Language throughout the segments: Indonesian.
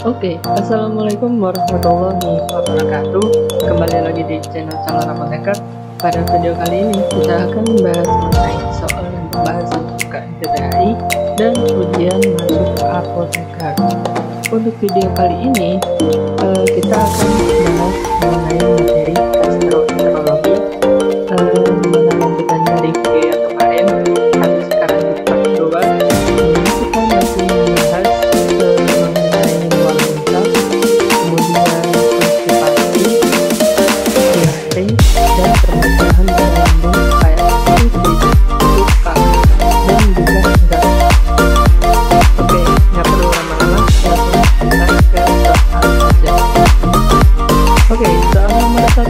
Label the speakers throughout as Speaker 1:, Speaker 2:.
Speaker 1: Oke, assalamualaikum warahmatullahi wabarakatuh. Kembali lagi di channel Calon Apoteker. Pada video kali ini kita akan membahas mengenai soal dan pembahasan UKM dan ujian masuk apoteker. Untuk video kali ini kita akan membahas mengenai materi gastroenterologi, dimana lanjutan dari video yang kemarin. Tapi sekarang di part 2 ini kita masih membahas mengenai mual muntah, kemudian konstipasi, diare, dan permasalahan pada lambung kayak titis, luka, dan juga enggak. Oke, nggak perlu lama-lama, langsung kita ke soal saja. Oke, soal nomor 1.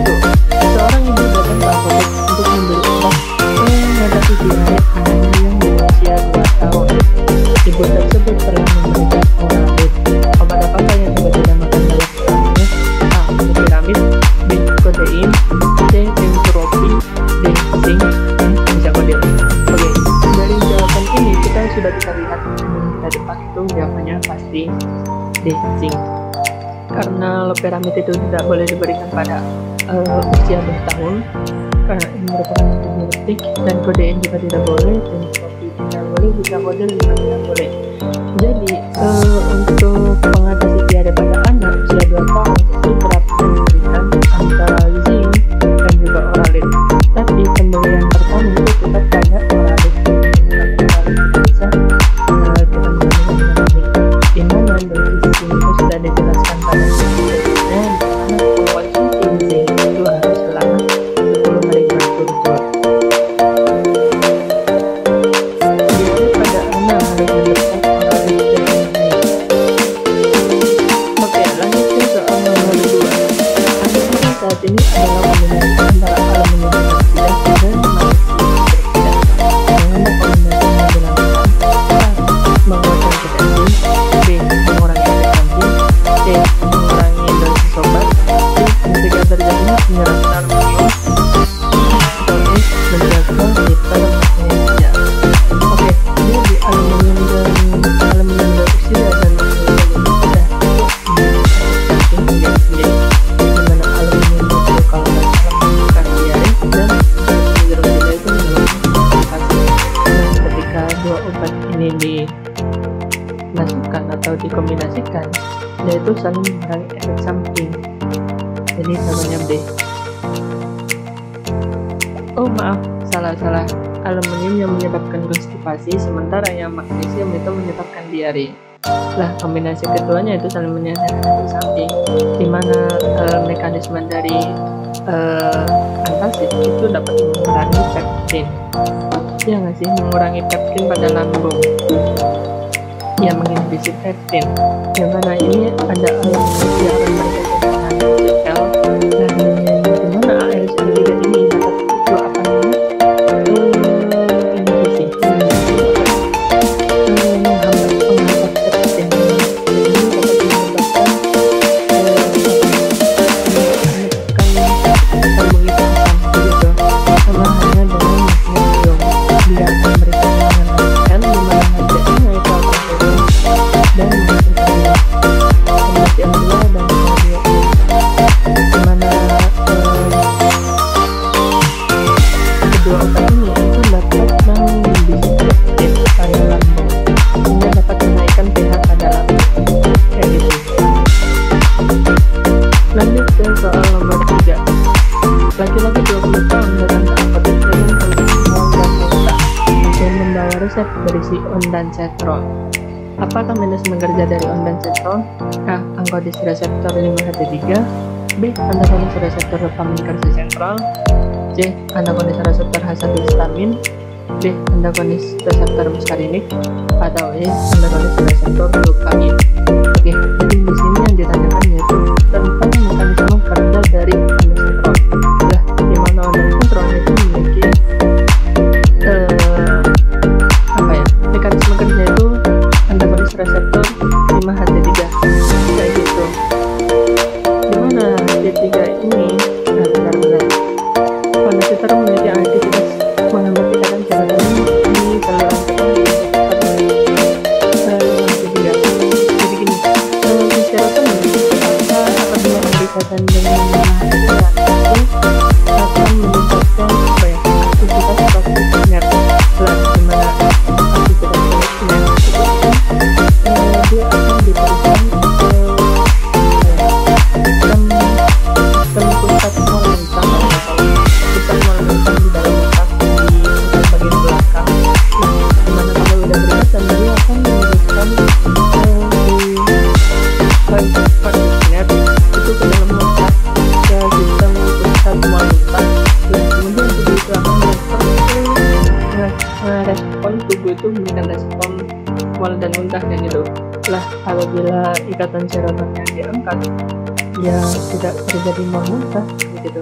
Speaker 1: Seorang ibu datang ke apotek untuk membeli obat menghadapi diare anaknya yang berusia 2 tahun. Ibu tersebut telah memberikan Oral-B. Obat apakah yang ibu tidak makan dalam vitaminnya? A. Loperamid, B. Kodein, C. Entropy, D. Zinc, bisa kodil. Oke, dari jawaban ini kita sudah bisa lihat dari depan itu jawabannya pasti D. Zinc. Karena loperamid itu tidak boleh diberikan pada usia 2 tahun karena ini merupakan antibiotik, dan kodein juga tidak boleh, dan kopi tidak boleh, bisa kodil juga tidak boleh. Jadi untuk mengatasi diare pada anak usia 2 tahun itu terapi diberikan antara zinc dan juga Oral-B. Tapi pemberian pertama itu tetap pada Oral-B. Oral-B bisa kita menggunakan dengan zinc, dimana dosis zinc itu sudah dijelaskan pada videonya, dimana mengkonsumsi zinc itu harus selama 10 hari berturut-turut. Diare pada anak harus mendapat Oral-B dari baik. Oke, lanjut ke soal nomor 2. Anemia saat ini adalah kombinasi antara aluminium oksida dan magnesium oksida. Bagaimana kombinasi yang dilakukan? A. Mengurangi ketensi, B. Mengurangi efek samping, C. Mengurangi dosis obat, D. Mencegah terjadinya penyerapan aluminium, atau E. Menjaga hipermagnesia. Oke, jadi aluminium dioksida dan magnesium oksida itu menjadi dimana aluminium itu kalau nggak salah menyebabkan diare, dan hidroksida itu menyebabkan konstipasi. Nah, ketika dua obat ini dimasukkan atau dikombinasikan, yaitu saling mengurangi efek samping. Jadi namanya B. Oh maaf, salah. Aluminium yang menyebabkan konstipasi, sementara yang magnesium itu menyebabkan diare. Lah, kombinasi keduanya itu saling menyebabkan efek samping, di mana mekanisme dari antasid itu dapat mengurangi peptin. Ya nggak sih, mengurangi peptin pada lambung. Ya, menginhibisi peptin. Yang mana ini ada aluminium yang akan berkaitan dengan ALCL, dan dimana ALCL juga ini dapat itu apa namanya? Inhibisi menghambat peptin. Ini dapat menyebabkan lambung itu asam gitu. Sama halnya dengan magnesium, dia akan memberikan serangan ALCL, dimana HCl yaitu akan turun dan menghasilkan kondisi amila dan karbiotik, dimana kedua obat ini itu dapat menginhibisi peptin pada lambung, sehingga dapat menaikkan pH pada lambung, kayak gitu. Lanjut ke soal nomor 3. Laki-laki 20 tahun datang ke apotek dengan kondisi mual dan muntah dan membawa resep berisi ondansetron. Apakah mekanisme kerja dari ondansetron? A. Antagonis reseptor 5-HT3, B. Antagonis reseptor dopamin kerja sentral, C. Antagonis reseptor H1 histamin, D. Antagonis reseptor muskarinik, atau E. Antagonis reseptor dopamin. Oke, jadi di sini yang ditanyakan yaitu tentang mekanisme kerja dari ondansetron. Lah, di mana ondansetron itu memiliki mekanisme kerja itu antagonis reseptor 5-HT3 kayak gitu. Dimana HT3 ini benar ondansetron memiliki aktivitas menghambat ikatan serotonin di saluran kepala. Jadi gini, berkaitan dengan itu akan meningkatkan aktivitas prostat sinar. Lah gimana aktivitas prostat sinar itu dia akan diberikan ke sistem pusat mual mentah atau pusat mual mentah di dalam otak di bagian belakang. Nah, dimana kalau udah berkaitan dia akan memberikan prostat sinar itu ke dalam otak, ke sistem pusat mual mentah. Dan kemudian itu akan respon tubuh itu memberikan respon mual dan muntah dan itu. Lah apabila ikatan serotonin yang diangkat, ya tidak terjadi mual muntah begitu.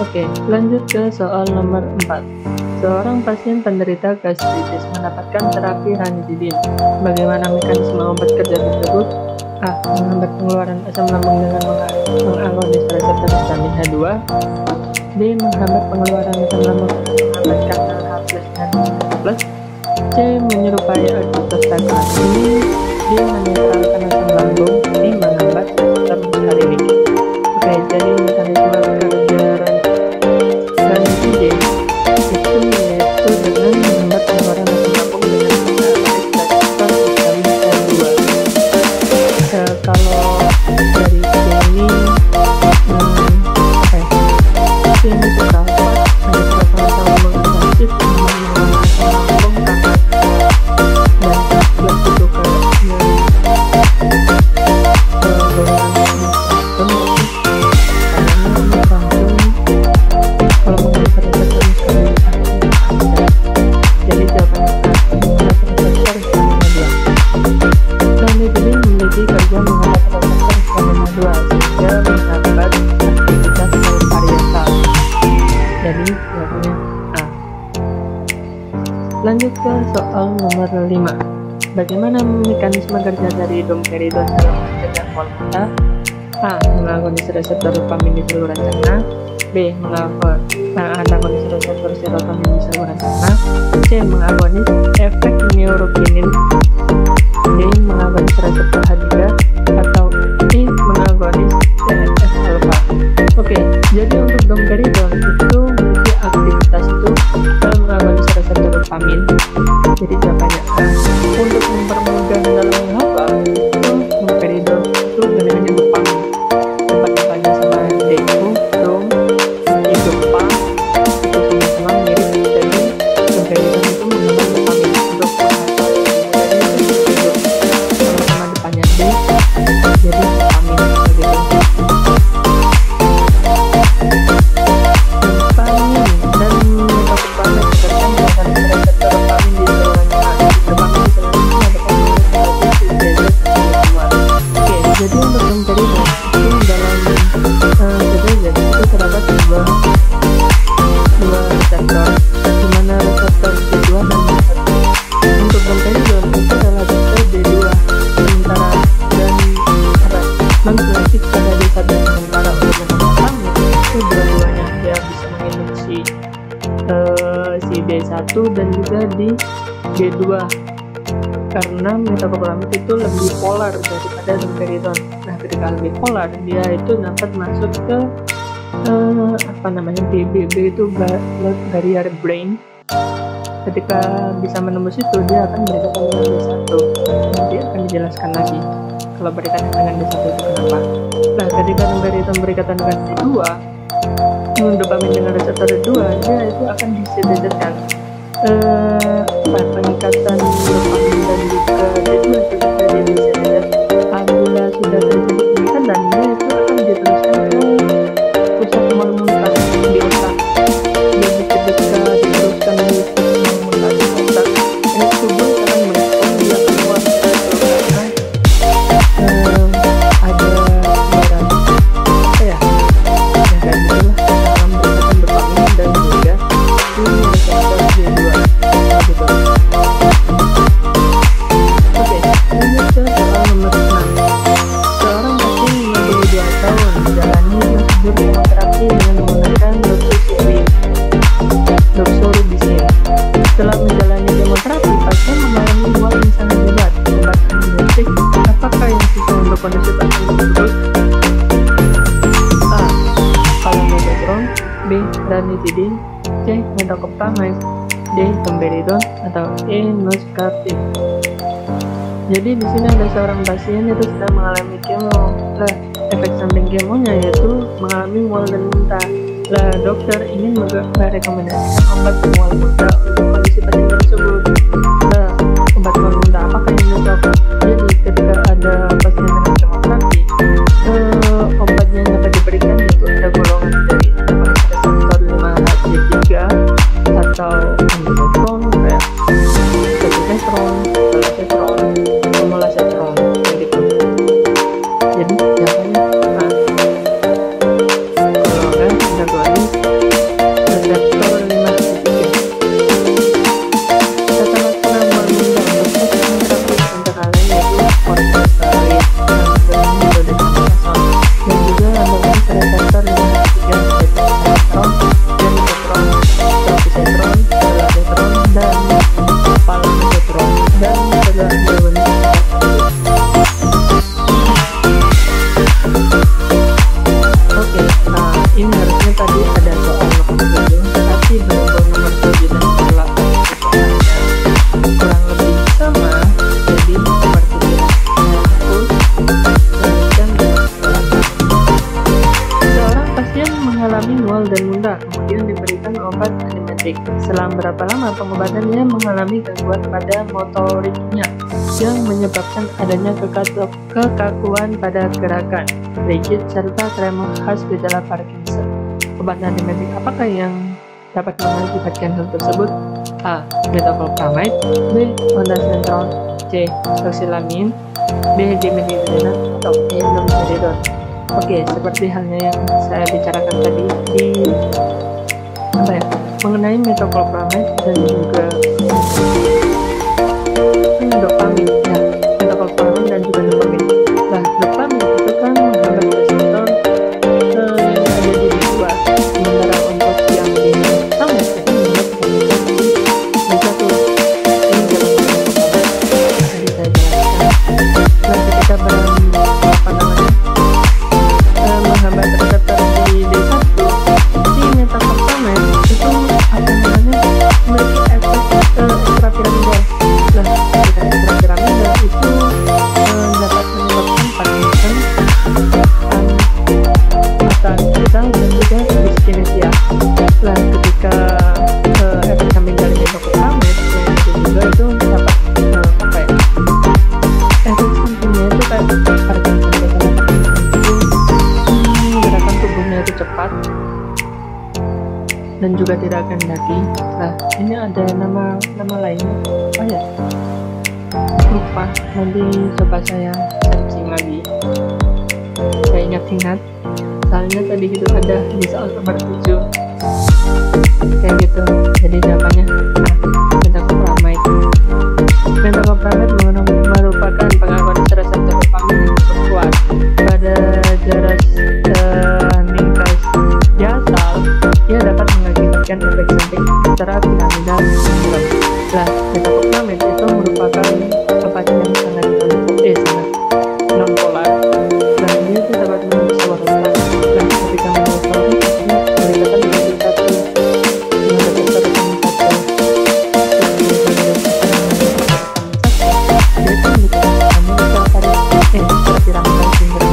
Speaker 1: Oke, lanjut ke soal nomor 4. Seorang pasien penderita gastritis mendapatkan terapi ranitidin. Bagaimana mekanisme obat kerja tersebut? A. Menghambat pengeluaran asam lambung dengan mengagonis reseptor histamin H2. B. Menghambat pengeluaran asam lambung dengan menghambat kanal H+ dan H+. C. Menyerupai aktivitas stagflasi. D. Menetralkan asam lambung. D. Menghambat reseptor muscarinic. Oke, jadi mekanisme kerja ranitidin itu yaitu dengan menghambat pengeluaran asam lambung dengan mengagonis reseptor histamin H2. Kalau dari sini ini beberapa menetralkan asam lambung intensif, mengurangi asam lambung karena dan plus itu karena golongan kalau menggunakan reseptor muscarinic. Jadi jawabannya reseptor histamin H2. Ranitidin memiliki kerja menghambat reseptor histamin H2 sehingga menghambat aktivitas sel parietal. Jadi jawabannya A. Lanjut ke soal nomor 5. Bagaimana mekanisme kerja dari domperidon dalam mencegah mual muntah? A. Mengagonis reseptor dopamin di saluran cerna. B. Mengagonis reseptor serotonin di saluran cerna. C. Mengagonis efek neurokinin. D. Mengagonis reseptor H3 atau E. Mengagonis TNF alpha. Oke, jadi untuk domperidon itu memiliki aktivitas itu mengagonis reseptor dopamin. Jadi jawabannya A. Untuk mempermudah dalam menghafal itu domperidon itu dengan dopamin. Tempat-tempatnya sama D itu dom, E dopa itu sama-sama mirip. Jadi domperidon itu menggunakan dopamin untuk menghafal. Jadi itu sama-sama depannya D, jadi dopamin begitu. Jadi untuk domperidon itu dalam sebenarnya itu terdapat dua reseptor, di mana reseptor D2 dan D1. Untuk domperidon itu adalah reseptor D2 sementara dan non selektif pada D1 sementara untuk yang itu dua-duanya dia bisa menginduksi si D1 dan juga di D2 karena metoclopramid itu lebih polar daripada domperidon. Nah, ketika lebih polar dia itu dapat masuk ke BBB itu blood barrier brain. Ketika bisa menembus itu dia akan berkaitan dengan D1. Nanti akan dijelaskan lagi kalau berkaitan dengan D1 itu kenapa. Nah, ketika domperidon berkaitan dengan D2, dopamin dengan reseptor D2 dia itu akan disedatkan. Peningkatan dopamin dan juga D2 ketika dia disedat, apabila sudah terjadi peningkatan dia itu akan diteruskan ke pusat mual muntah di otak. Jadi ketika diteruskan di pusat mual muntah di otak, ini tubuh akan merespon dia keluar karena ada barang kayak gitulah dalam berkaitan dopamin dan juga ini reseptor D2 gitu. kondisi pasien tersebut? A. Palimetotron, B. Ranitidin, C. Metoclopramide, D. Pemberidone, atau E. Noscapine. Jadi di sini ada seorang pasien itu sedang mengalami kemo. Lah, efek samping kemonya yaitu mengalami mual dan muntah. Lah, dokter ingin merekomendasikan obat mual muntah untuk kondisi pasien tersebut. Lah, obat mual muntah apakah yang cocok? Jadi ketika ada pasien dengan kemoterapi, obat yang dapat diberikan itu ada golongan dari reseptor 5-HT3 atau amiodarone kayak ketosetron, palasetron, omolasetron gitu. Jadi jawabannya golongan antagonis reseptor 5-HT3. Tata laksana mual muntah untuk pasien terapi antara lain yaitu kortikosteroid, dexamethasone, dan juga antagonis reseptor 5-HT3 yaitu amitriptyline, danitotron, tropisetron, palasetron, dan palametotron, dan juga antagonis. Oke, nah ini harusnya tadi ada soal nomor 7, tapi berhubung nomor 7 dan nomor 8 itu kurang lebih sama, jadi seperti seorang pasien mengalami mual dan muntah, kemudian diberikan obat antimetik. Selang berapa lama pengobatannya mengalami gangguan pada motoriknya yang menyebabkan adanya kekakuan pada gerakan, rigid, serta tremor khas gejala Parkinson. Obat antimetik apakah yang dapat mengakibatkan hal tersebut? A. Metoclopramide, B. Ondansetron, C. Toxilamine, D. Dimethylphenidate, atau E. Domperidone. Oke, seperti halnya yang saya bicarakan tadi di mengenai metoclopramide dan juga dopamin ya, metoclopramide dan juga dopamin. Nah, dopamin itu kan menghambat reseptor yang ada di jiwa, sementara untuk yang di tamus itu membuat reseptor ini dalam tadi saya jelaskan. Nah, ketika menghambat reseptor di D1, si metoclopramide itu memiliki efek ekstrapiramidal. Nah, ketika ekstrapiramidal itu dapat menyebabkan Parkinson, atalitas, dan juga dyskinesia. Nah, ketika efek samping dari metoclopramide itu juga itu dapat efek sampingnya itu kayak Parkinson, itu gerakan tubuhnya itu cepat dan juga tidak kendaki. Nah, ini ada nama lainnya apa ya, lupa, nanti coba saya searching lagi, saya ingat-ingat, soalnya tadi itu ada di soal nomor 7 kayak gitu. Jadi jawabannya metoclopramide. Metoclopramide merupakan pengagonis reseptor dopamin yang cukup kuat pada jarak ringkas basal. Ia dapat mengakibatkan efek samping ekstrapiramidal sindrom. Nah, metoclopramide itu merupakan obat yang sangat non-polar, dan dia itu dapat menyesuaikan. Dan ketika menyesuaikan, berkaitan dengan satu reseptor ekstrapiramidal sindrom.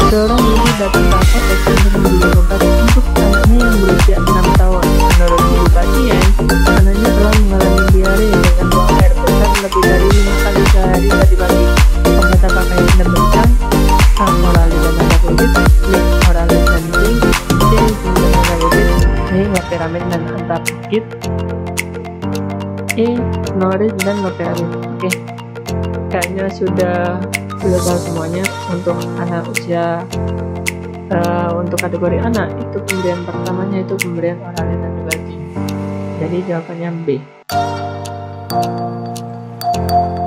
Speaker 1: Seorang ibu datang ke apotek untuk membeli obat untuk anaknya yang berusia 6 tahun. Menurut ibu pasien, anaknya telah mengalami diare dengan buang air besar lebih dari 5 kali sehari tadi pagi. Obat apakah yang diberikan? A. Oralis dan antagonis, B. Oralis dan zinc, C. Zinc dan antagonis, D. Loperamide dan antapikid, E. Noris dan loperamide. Oke, kayaknya sudah tahu semuanya. Untuk anak usia untuk kategori anak itu pemberian pertamanya itu pemberian oralis dan juga zinc. Jadi jawabannya B.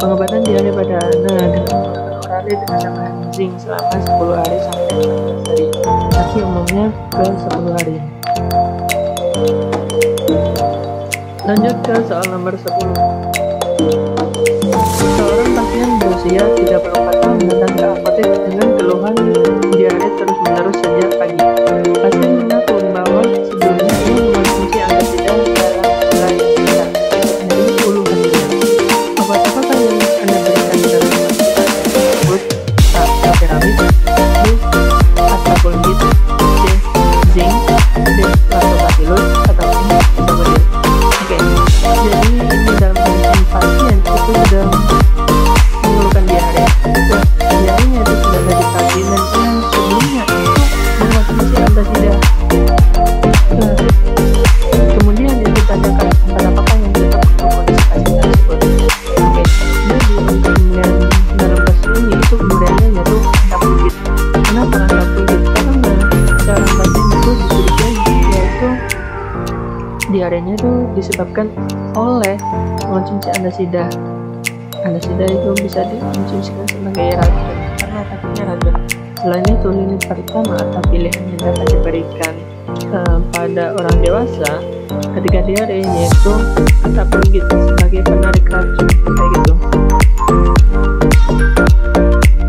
Speaker 1: Pengobatan diare pada anak dengan menggunakan oralis dengan tambahan zinc selama 10 hari sampai 14 hari. Tapi umum umumnya ke 10 hari. Lanjut ke soal nomor 10. Seorang pasien berusia 34 tahun datang ke apotek dengan keluhan diare terus-menerus sejak pagi. Pasien mengaku bahwa sebelumnya ia mengonsumsi antasida dalam jumlah yang besar, dari puluhan miliar. Obat apakah yang Anda berikan dalam obat tersebut? A. Loperamid, B. Acapulgit, C. Zinc, D. Lactobacillus, atau E. Isodil. Oke, jadi ini dalam kondisi pasien itu sedang mengeluhkan diare. Diarenya itu sudah dari pagi dan yang sebelumnya itu mengonsumsi antasida. Kemudian ditanyakan obat apakah yang cocok untuk kondisi pasien tersebut. Oke, jadi untuk pemberian dalam kasus ini itu pemberiannya yaitu Acapulgit. Kenapa Acapulgit? Karena seorang pasien itu dicurigai yaitu diarenya itu disebabkan oleh mengonsumsi antasida. Antasida itu bisa dikonsumsikan sebagai racun karena efeknya racun. Selain itu, lini pertama atau pilihan yang dapat diberikan pada orang dewasa ketika diare yaitu Acapulgit sebagai penarik racun, kayak gitu.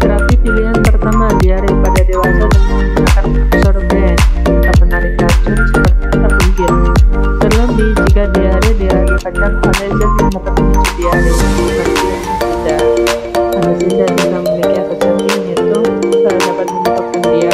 Speaker 1: Terapi pilihan pertama diare pada dewasa dengan menggunakan absorben atau penarik racun seperti Acapulgit. Terlebih jika diare diakibatkan oleh zat yang dapat memicu diare seperti antasida. Antasida juga memiliki efek samping yaitu dapat menyebabkan diare